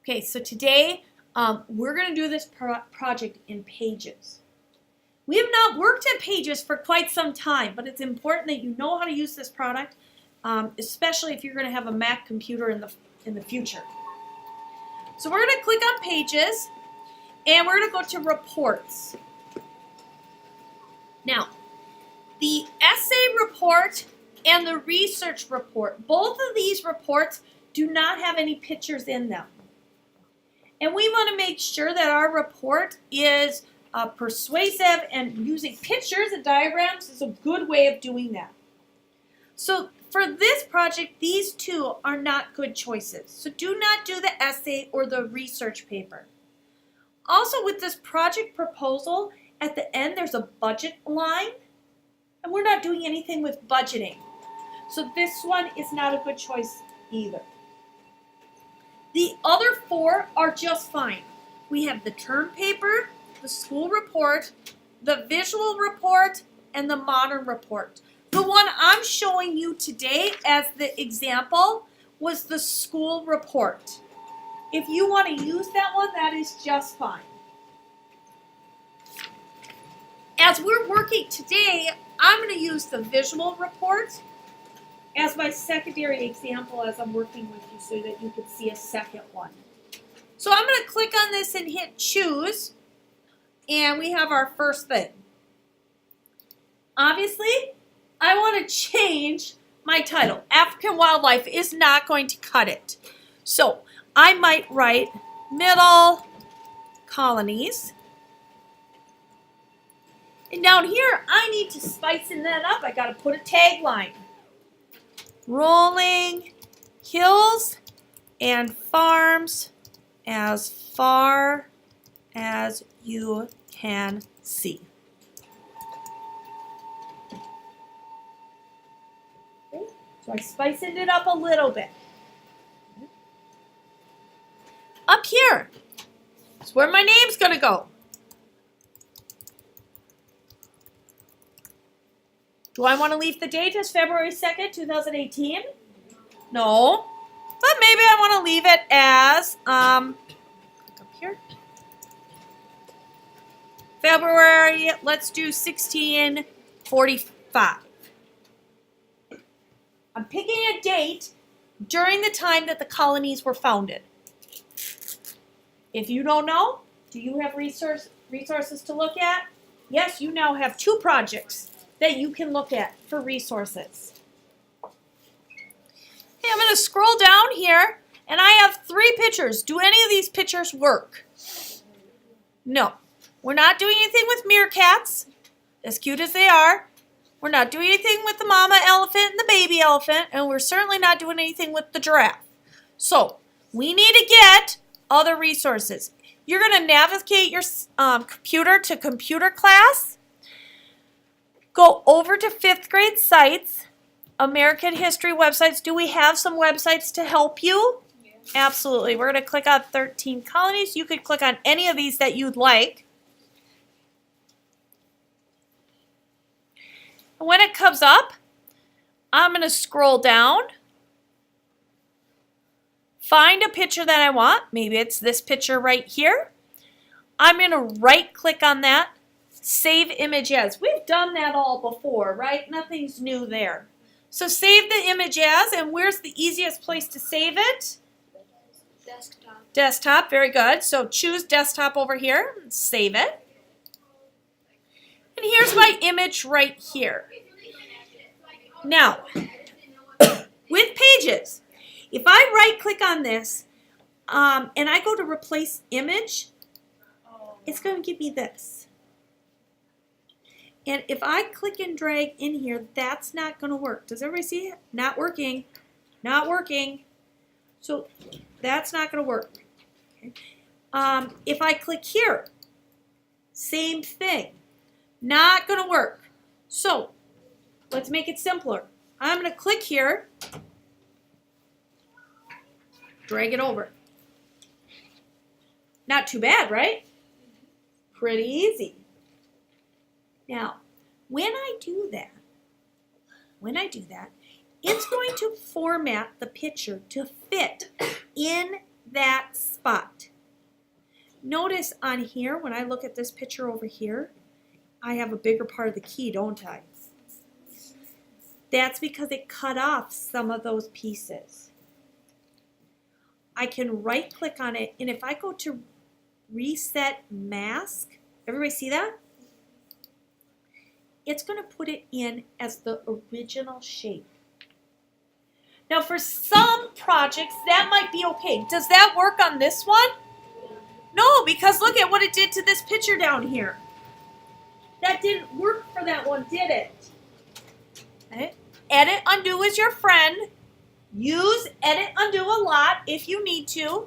Okay, so today we're going to do this project in Pages. We have not worked in Pages for quite some time, but it's important that you know how to use this product, especially if you're going to have a Mac computer in the future. So we're going to click on Pages, and we're going to go to Reports. Now, the essay report and the research report, both of these reports do not have any pictures in them. And we want to make sure that our report is persuasive, and using pictures and diagrams is a good way of doing that. So for this project, these two are not good choices. So do not do the essay or the research paper. Also, with this project proposal, at the end there's a budget line, and we're not doing anything with budgeting. So this one is not a good choice either. The other four are just fine. We have the term paper, the school report, the visual report, and the modern report. The one I'm showing you today as the example was the school report. If you want to use that one, that is just fine. As we're working today, I'm going to use the visual report as my secondary example as I'm working with you so that you can see a second one. So I'm going to click on this and hit choose, and we have our first thing. Obviously, I want to change my title. African Wildlife is not going to cut it. So I might write Middle Colonies. And down here, I need to spice that up. I got to put a tagline. Rolling hills and farms as far as you can see. Okay. So I spiced it up a little bit. Up here is where my name's going to go. Do I want to leave the date as February 2nd, 2018? No. But maybe I want to leave it as, up here, February, let's do 1645. I'm picking a date during the time that the colonies were founded. If you don't know, do you have resources to look at? Yes, you now have two projects that you can look at for resources. Okay, I'm going to scroll down here, and I have 3 pictures. Do any of these pictures work? No. We're not doing anything with meerkats, as cute as they are. We're not doing anything with the mama elephant and the baby elephant, and we're certainly not doing anything with the giraffe. So we need to get other resources. You're going to navigate your computer to computer class. Go over to 5th grade sites, American history websites. Do we have some websites to help you? Yeah. Absolutely. We're going to click on 13 colonies. You could click on any of these that you'd like. And when it comes up, I'm going to scroll down, find a picture that I want. Maybe it's this picture right here. I'm going to right click on that. Save image as. We've done that all before, right? Nothing's new there. So save the image as, and where's the easiest place to save it? Desktop. Desktop, very good. So choose desktop over here and save it. And here's my image right here. Now, with Pages, if I right click on this and I go to replace image, it's going to give me this. And if I click and drag in here, that's not going to work. Does everybody see it? Not working. Not working. So that's not going to work. Okay. If I click here, same thing. Not going to work. So let's make it simpler. I'm going to click here, drag it over. Not too bad, right? Pretty easy. Now, when I do that, it's going to format the picture to fit in that space. spot. Notice on here, when I look at this picture over here, I have a bigger part of the key, don't I? That's because it cut off some of those pieces. I can right click on it, and if I go to reset mask, everybody see that? It's going to put it in as the original shape. Now for some projects that might be okay. Does that work on this one? No, because look at what it did to this picture down here. That didn't work for that one, did it? Okay. Edit undo is your friend. Use edit undo a lot if you need to.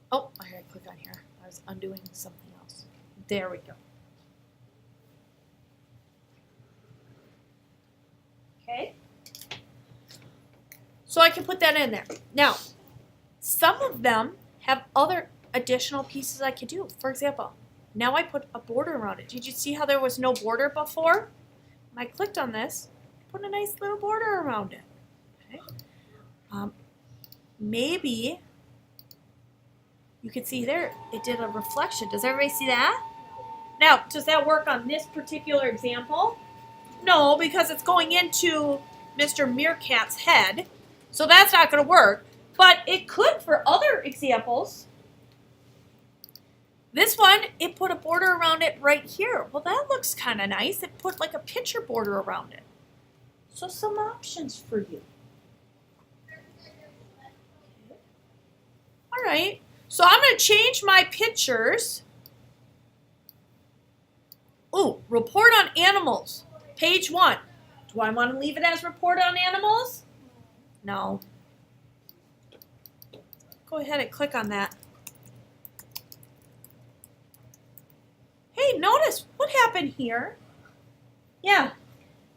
Oh, I gotta click on here. I was undoing something else. There we go. Okay. So I can put that in there. Now, some of them have other additional pieces I could do. For example, now I put a border around it. Did you see how there was no border before? When I clicked on this, put a nice little border around it. Okay. Maybe you can see there, it did a reflection. Does everybody see that? Now, does that work on this particular example? No, because it's going into Mr. Meerkat's head. So that's not going to work. But it could for other examples. This one, it put a border around it right here. Well, that looks kind of nice. It put like a picture border around it. So some options for you. All right. So I'm going to change my pictures. Ooh, report on animals. Page 1. Do I want to leave it as report on animals? No. Go ahead and click on that. Hey, notice what happened here. Yeah.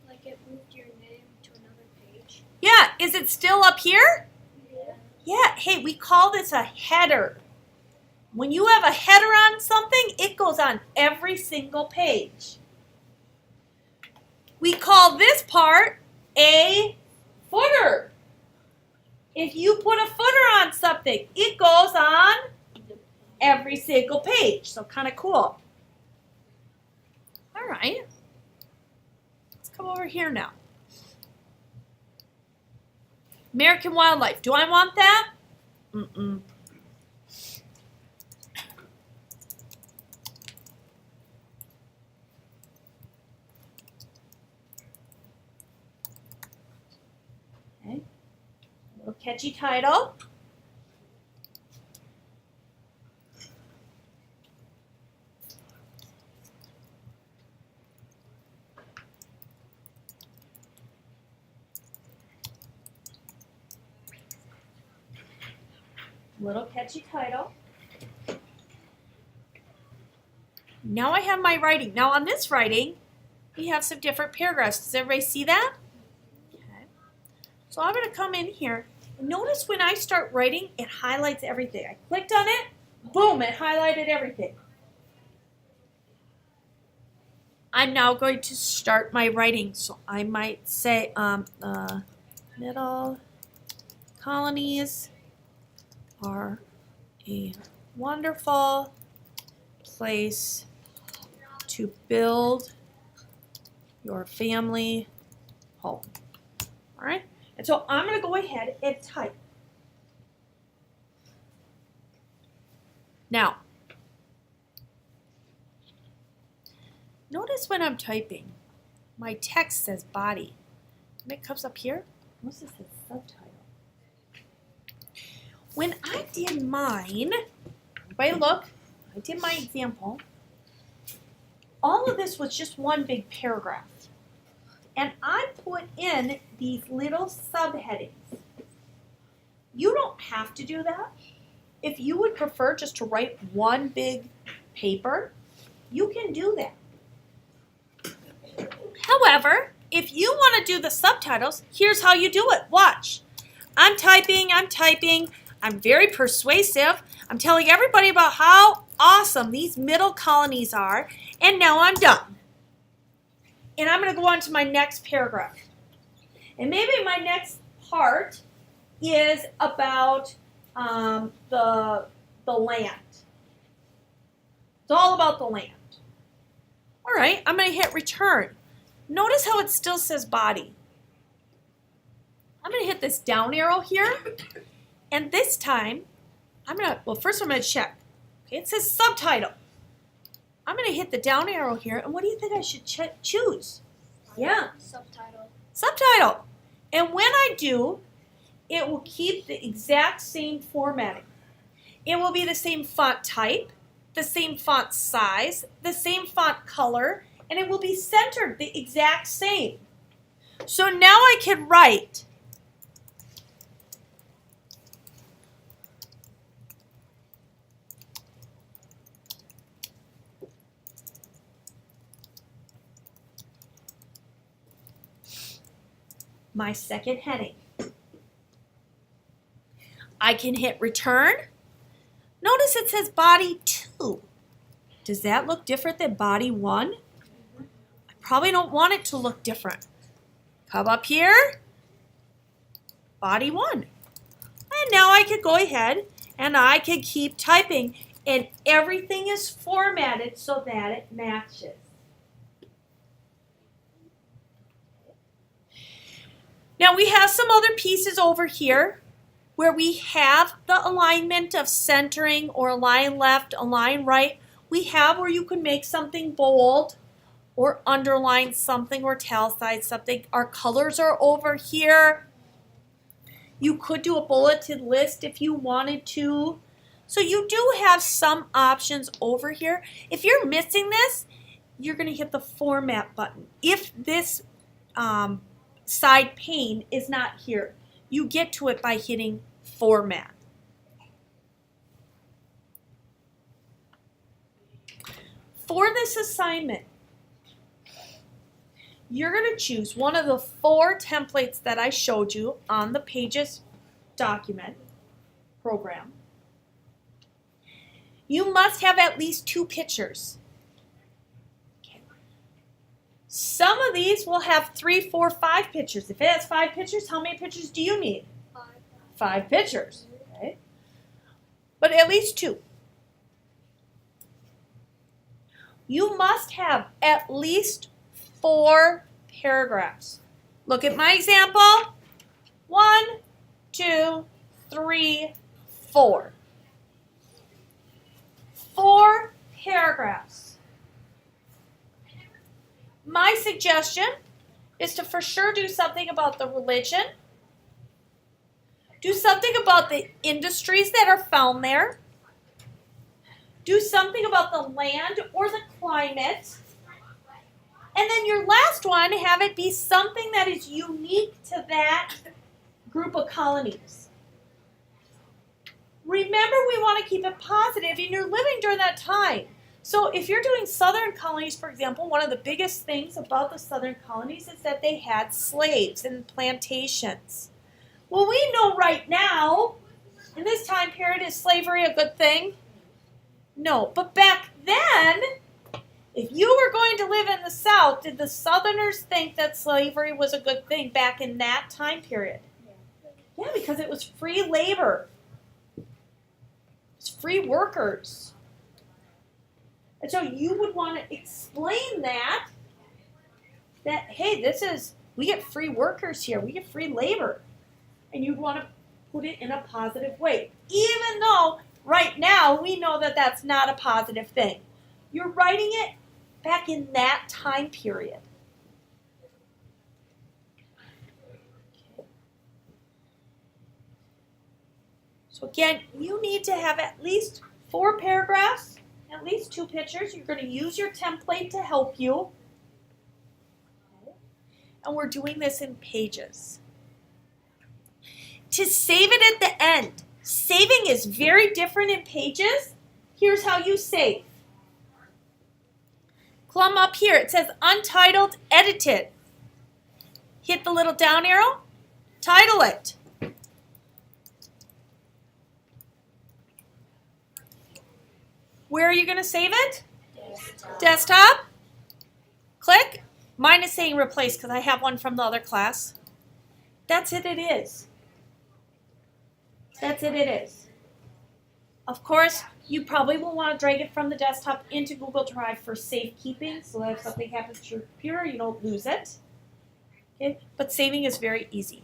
Like it moved your name to another page. Yeah, is it still up here? Yeah. Yeah, hey, we call this a header. When you have a header on something, it goes on every single page. We call this part a footer. If you put a footer on something, it goes on every single page. So kind of cool. All right. Let's come over here now. American Wildlife. Do I want that? Mm-mm. Okay. A little catchy title. Little catchy title. Now I have my writing. Now on this writing, we have some different paragraphs. Does everybody see that? Okay. So I'm going to come in here. Notice when I start writing, it highlights everything. I clicked on it, boom, it highlighted everything. I'm now going to start my writing. So I might say middle colonies are a wonderful place to build your family home. All right? And so I'm going to go ahead and type. Now, notice when I'm typing, my text says body. When it comes up here, notice it says subtitle. When I did mine, everybody look, I did my example, all of this was just one big paragraph. And I put in these little subheadings. You don't have to do that. If you would prefer just to write one big paper, you can do that. However, if you want to do the subtitles, here's how you do it. Watch. I'm typing. I'm very persuasive. I'm telling everybody about how awesome these middle colonies are. And now I'm done. And I'm going to go on to my next paragraph. And maybe my next part is about the land. It's all about the land. All right, I'm going to hit return. Notice how it still says body. I'm going to hit this down arrow here. And this time, first I'm going to check. Okay, it says subtitle. I'm going to hit the down arrow here. And what do you think I should choose? Yeah. Subtitle. And when I do, it will keep the exact same formatting. It will be the same font type, the same font size, the same font color, and it will be centered the exact same. So now I can write my second heading. I can hit return. Notice it says body 2. Does that look different than body 1? I probably don't want it to look different. Come up here, body 1. And now I could go ahead and I can keep typing, and everything is formatted so that it matches. Now we have some other pieces over here where we have the alignment of centering or align left, align right. We have where you can make something bold or underline something or italicize something. Our colors are over here. You could do a bulleted list if you wanted to. So you do have some options over here. If you're missing this, you're going to hit the format button. If this side pane is not here, you get to it by hitting format. For this assignment, you're going to choose one of the 4 templates that I showed you on the Pages document program. You must have at least 2 pictures. Okay. Some of these will have 3, 4, 5 pictures. If it has 5 pictures, how many pictures do you need? 5 pictures. Okay. But at least 2. You must have at least 4 paragraphs. Look at my example. 1, 2, 3, 4. 4 paragraphs. My suggestion is to for sure do something about the religion. Do something about the industries that are found there. Do something about the land or the climate. And then your last one, have it be something that is unique to that group of colonies. Remember, we want to keep it positive, and you're living during that time. So if you're doing southern colonies, for example, one of the biggest things about the southern colonies is that they had slaves and plantations. Well, we know right now, in this time period, is slavery a good thing? No, but back then, if you were going to live in the South, did the Southerners think that slavery was a good thing back in that time period? Yeah, because it was free labor. It's free workers. And so you would want to explain that, hey, we get free workers here. We get free labor. And you'd want to put it in a positive way. Even though right now we know that that's not a positive thing. You're writing it back in that time period. So again, you need to have at least 4 paragraphs, at least 2 pictures. You're going to use your template to help you. And we're doing this in Pages. To save it at the end. Saving is very different in Pages. Here's how you save. Come up here. It says Untitled, Edited. Hit the little down arrow. Title it. Where are you going to save it? Desktop. Click. Mine is saying replace because I have one from the other class. That's it is. That's it is. Of course, you probably will want to drag it from the desktop into Google Drive for safekeeping so that if something happens to your computer, you don't lose it. Okay? But saving is very easy.